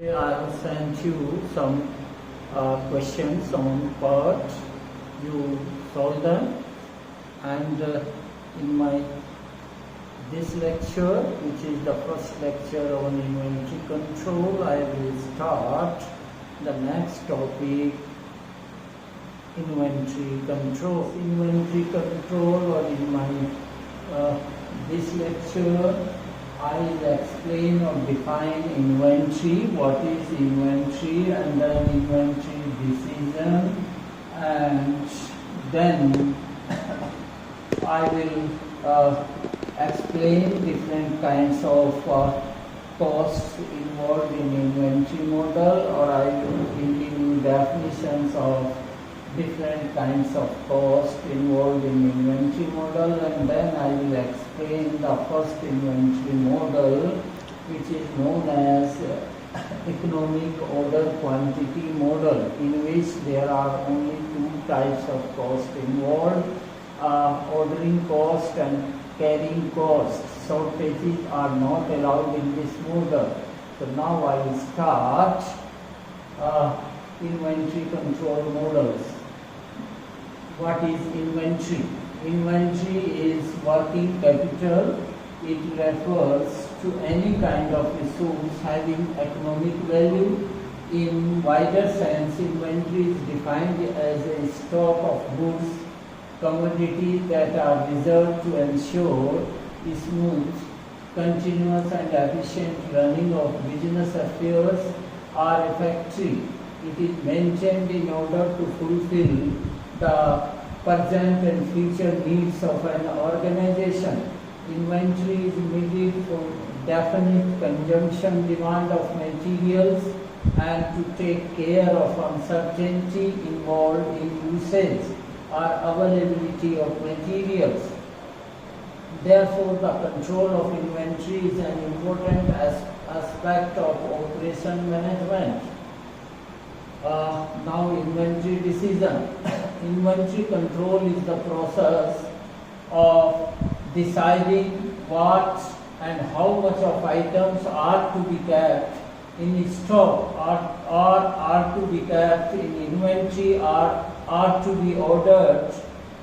I have sent you some questions on part. You solve them, and in my this lecture, which is the first lecture on inventory control, I will start the next topic, inventory control. Inventory control, or in my this lecture, I will explain or define inventory, what is inventory, and then inventory decision, and then I will explain different kinds of costs involved in inventory model, or I will give you definitions of different kinds of cost involved in inventory model, and then I will explain the first inventory model, which is known as economic order quantity model, in which there are only two types of cost involved, ordering cost and carrying cost. Shortages are not allowed in this model. So now I will start inventory control models. What is inventory? Inventory is working capital. It refers to any kind of resource having economic value. In wider sense, inventory is defined as a stock of goods, commodities that are reserved to ensure smooth, continuous and efficient running of business affairs or a factory. It is maintained in order to fulfill the present and future needs of an organization. Inventory is needed for definite consumption demand of materials and to take care of uncertainty involved in usage or availability of materials. Therefore, the control of inventory is an important aspect of operation management. Now, inventory decision. Inventory control is the process of deciding what and how much of items are to be kept in stock or are to be kept in inventory or are to be ordered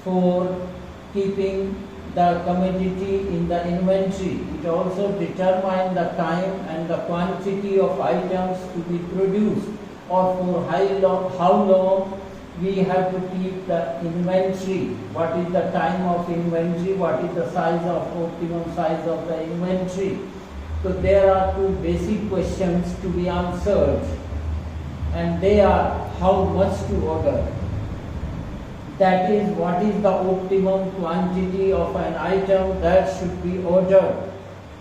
for keeping the commodity in the inventory. It also determines the time and the quantity of items to be produced, or for how long we have to keep the inventory. What is the time of inventory? What is the optimum size of the inventory? So there are two basic questions to be answered, and they are how much to order. That is, what is the optimum quantity of an item that should be ordered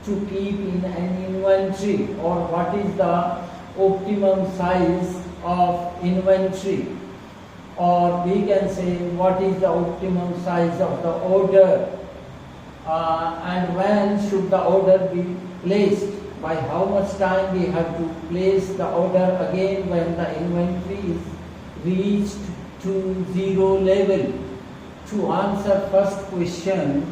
to keep in an inventory, or what is the optimum size of inventory, or we can say what is the optimum size of the order, and when should the order be placed, by how much time we have to place the order again when the inventory is reached to zero level. To answer first question,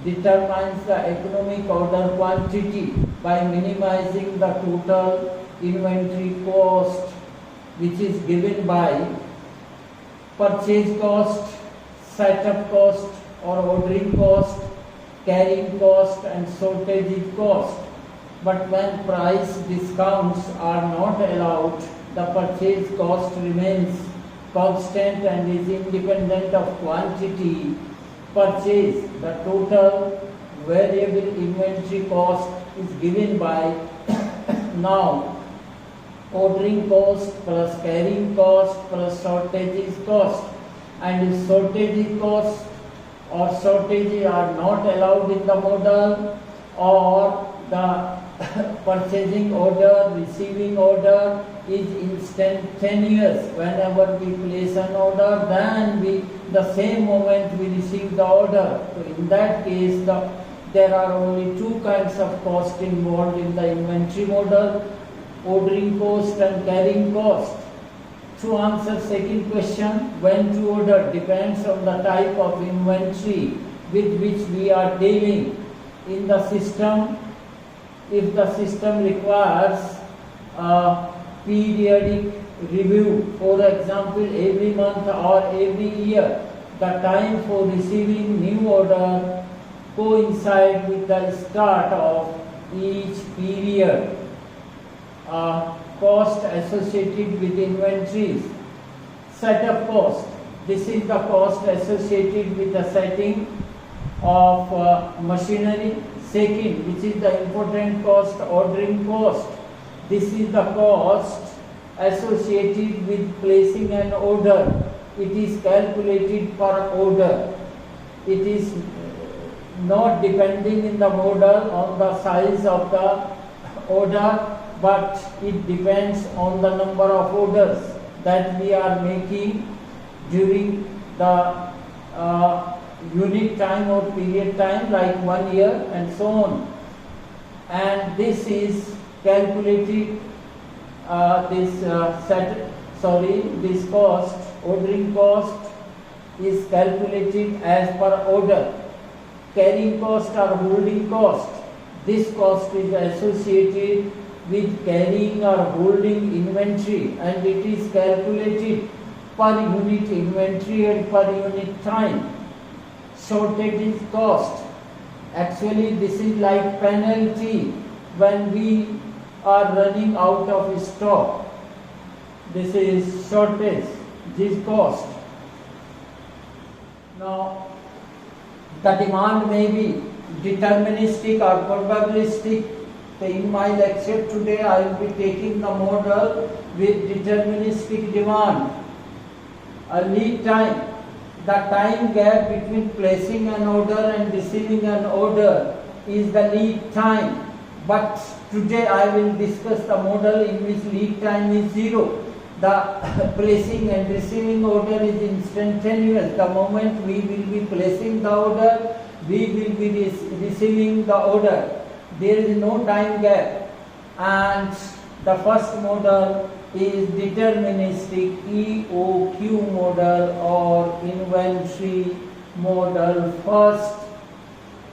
determines the economic order quantity by minimizing the total inventory cost, which is given by purchase cost, setup cost or ordering cost, carrying cost and shortage cost. But when price discounts are not allowed, the purchase cost remains constant and is independent of quantity purchased. The total variable inventory cost is given by now ordering cost plus carrying cost plus shortages cost. And if shortage cost or shortages are not allowed in the model, or the purchasing order, receiving order is instantaneous, whenever we place an order, then the same moment we receive the order. So in that case, there are only two kinds of cost involved in the inventory model: ordering cost and carrying cost. To answer second question, when to order depends on the type of inventory with which we are dealing in the system. If the system requires periodic review. For example, every month or every year, the time for receiving new order coincide with the start of each period. Cost associated with inventories. Setup cost. This is the cost associated with the setting of machinery. Second, which is the important cost, ordering cost. This is the cost associated with placing an order. It is calculated per order. It is not depending in the model on the size of the order, but it depends on the number of orders that we are making during the unit time or period time, like 1 year and so on. And this is calculated, this cost, ordering cost is calculated as per order. Carrying cost or holding cost. This cost is associated with carrying or holding inventory, and it is calculated per unit inventory and per unit time. Shortage cost. Actually, this is like penalty when we are running out of stock. This is shortage, this cost. Now, the demand may be deterministic or probabilistic. So in my lecture today, I will be taking the model with deterministic demand. A lead time, the time gap between placing an order and receiving an order is the lead time. But today I will discuss the model in which lead time is 0. The placing and receiving order is instantaneous. The moment we will be placing the order, we will be receiving the order. There is no time gap. And the first model is deterministic EOQ model or inventory model. First,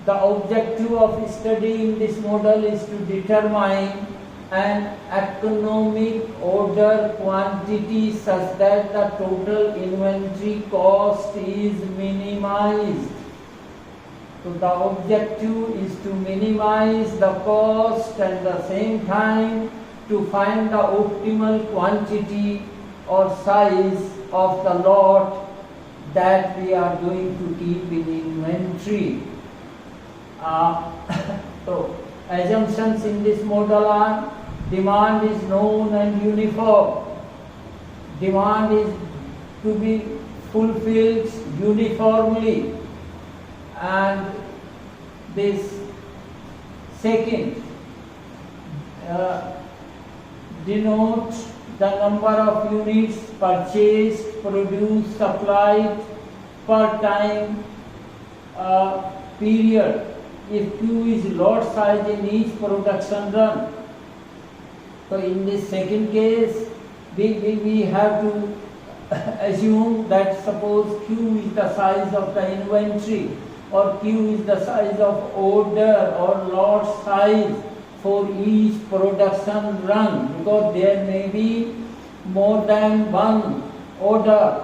the objective of studying this model is to determine an economic order quantity such that the total inventory cost is minimized. So the objective is to minimize the cost and at the same time to find the optimal quantity or size of the lot that we are going to keep in inventory. So assumptions in this model are: demand is known and uniform. Demand is to be fulfilled uniformly. And this second denotes the number of units purchased, produced, supplied per time period. If Q is lot size in each production run. So in this second case, we have to assume that suppose Q is the size of the inventory, or Q is the size of order or lot size for each production run, because there may be more than one order.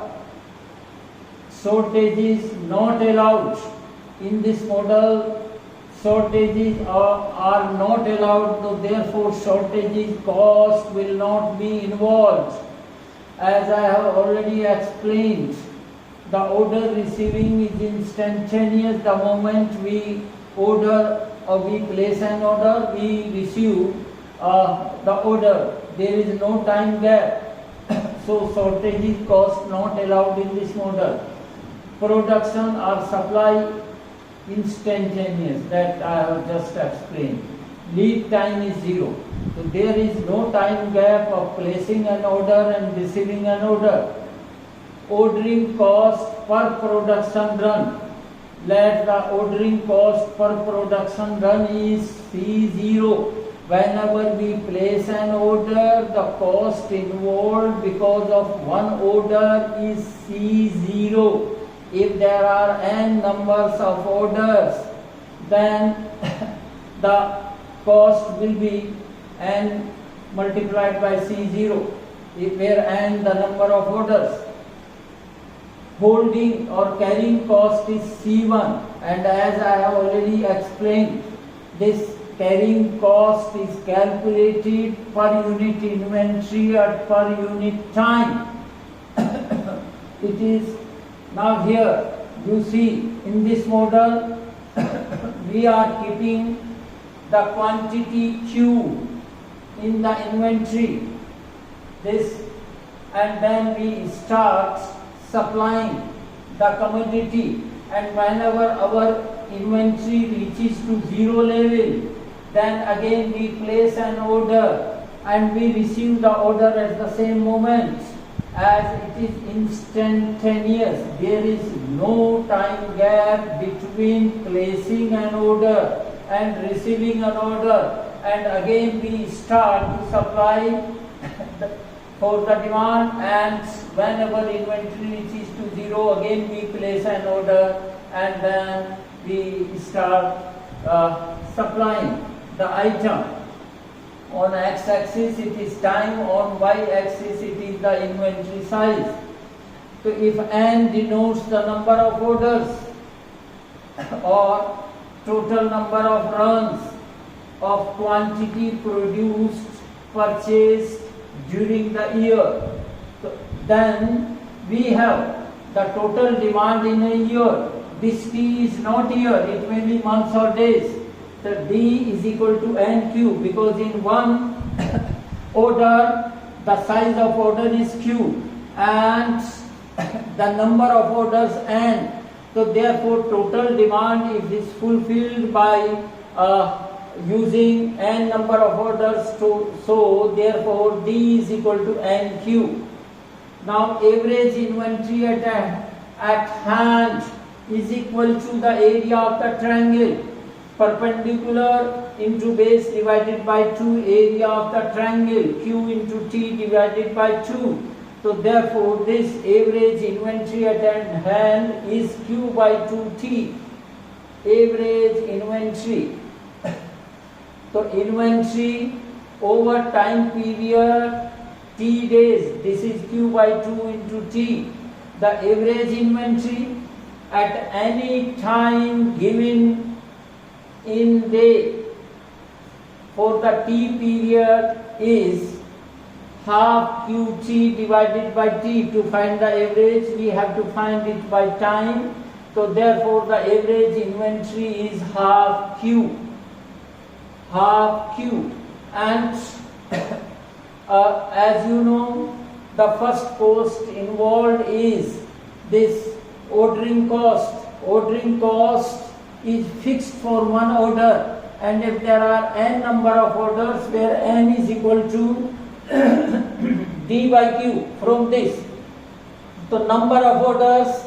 Shortages not allowed. In this model, shortages are not allowed, so therefore shortages cost will not be involved. As I have already explained, the order receiving is instantaneous. The moment we order or we place an order, we receive the order. There is no time gap. So shortages cost not allowed in this model. Production or supply instantaneous, that I have just explained. Lead time is 0. So there is no time gap of placing an order and receiving an order. Ordering cost per production run. Let the ordering cost per production run is C0. Whenever we place an order, the cost involved because of one order is C0. If there are n numbers of orders, then the cost will be n multiplied by C0, where n the number of orders. Holding or carrying cost is C1, and as I have already explained, this carrying cost is calculated per unit inventory or per unit time. It is now here, you see in this model we are keeping the quantity Q in the inventory, this, and then we start supplying the commodity, and whenever our inventory reaches to zero level, then again we place an order and we receive the order at the same moment. As it is instantaneous, there is no time gap between placing an order and receiving an order, and again we start to supply for the demand, and whenever inventory reaches to zero, again we place an order and then we start supplying the item. On x-axis it is time, on y-axis it is the inventory size. So if n denotes the number of orders or total number of runs of quantity produced, purchased during the year, so then we have the total demand in a year. This T is not year, it may be months or days. So D is equal to NQ, because in one order the size of order is Q and the number of orders N. So therefore total demand is fulfilled by using N number of orders, so therefore D is equal to NQ. Now average inventory at hand is equal to the area of the triangle. Perpendicular into base divided by 2, area of the triangle, Q into T divided by 2. So therefore this average inventory at hand is Q by 2T. Average inventory. So inventory over time period T days, this is Q by 2 into T. The average inventory at any time given in day for the T period is half QT divided by T. To find the average, we have to find it by time. So therefore the average inventory is half Q. Half Q. And as you know, the first cost involved is this ordering cost. Ordering cost is fixed for one order, and if there are n number of orders where n is equal to D by Q from this, the number of orders,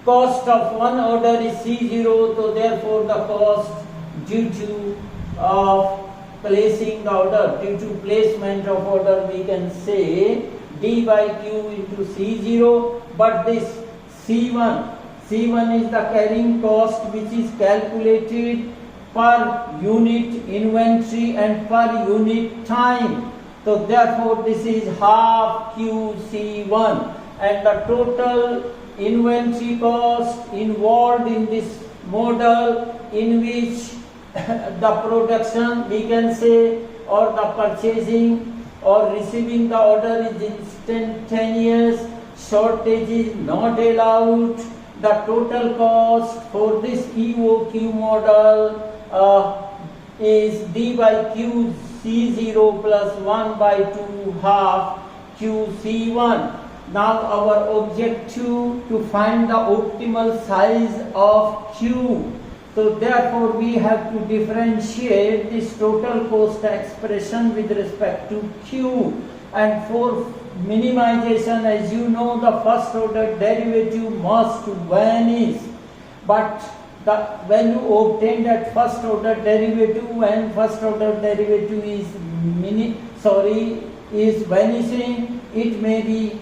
cost of one order is C0, so therefore the cost due to placing the order, due to placement of order, we can say D by Q into C0, but this C1 is the carrying cost which is calculated per unit inventory and per unit time. So therefore this is half QC1, and the total inventory cost involved in this model, in which the production, we can say, or the purchasing or receiving the order is instantaneous, shortage is not allowed. The total cost for this EOQ model is D by Q C0 plus 1 by 2 half QC1. Now our objective to find the optimal size of Q. So therefore we have to differentiate this total cost expression with respect to Q. And for minimization, as you know, the first order derivative must vanish. But when you obtain that first order derivative, when first order derivative is vanishing, it may be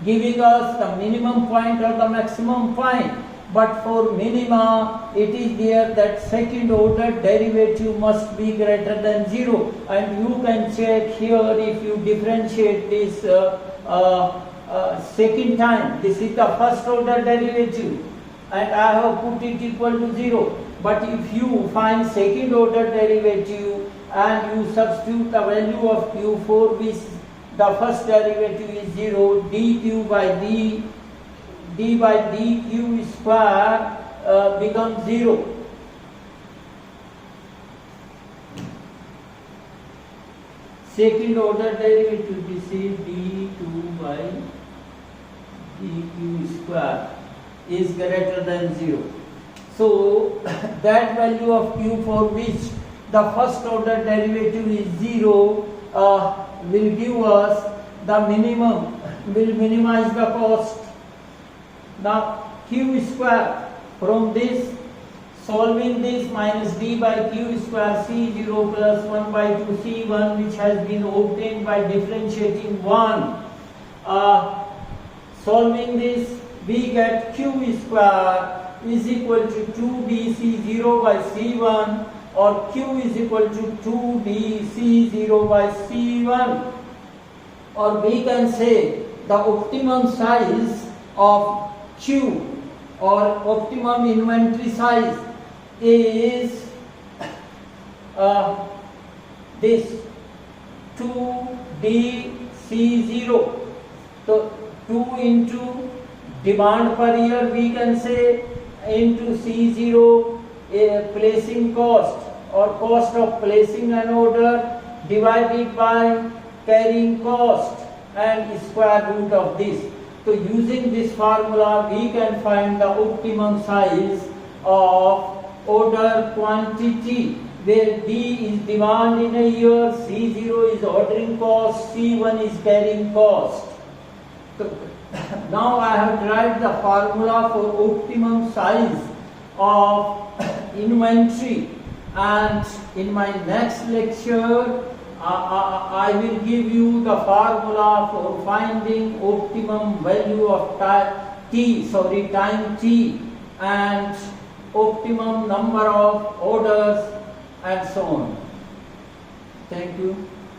giving us the minimum point or the maximum point. but for minima it is there that second order derivative must be greater than 0, and you can check here if you differentiate this second time. This is the first order derivative and I have put it equal to 0, but if you find second order derivative and you substitute the value of q for which the first derivative is 0, dq by d by dq square becomes 0. Second order derivative, this is d2 by dq square is greater than 0. So that value of q for which the first order derivative is 0 will give us the minimum, will minimize the cost. Now q square, from this solving this, minus d by q square c0 plus 1 by 2 c1, which has been obtained by differentiating 1. Solving this, we get q square is equal to 2dc0 by c1, or q is equal to 2dc0 by c1, or we can say the optimum size of q or optimum inventory size is this 2dc0. So 2 into demand per year, we can say, into C0 placing cost or cost of placing an order divided by carrying cost and square root of this. So using this formula we can find the optimum size of order quantity, where D is demand in a year, C0 is ordering cost, C1 is carrying cost. So now I have derived the formula for optimum size of inventory, and in my next lecture I will give you the formula for finding optimum value of time t and optimum number of orders and so on. Thank you.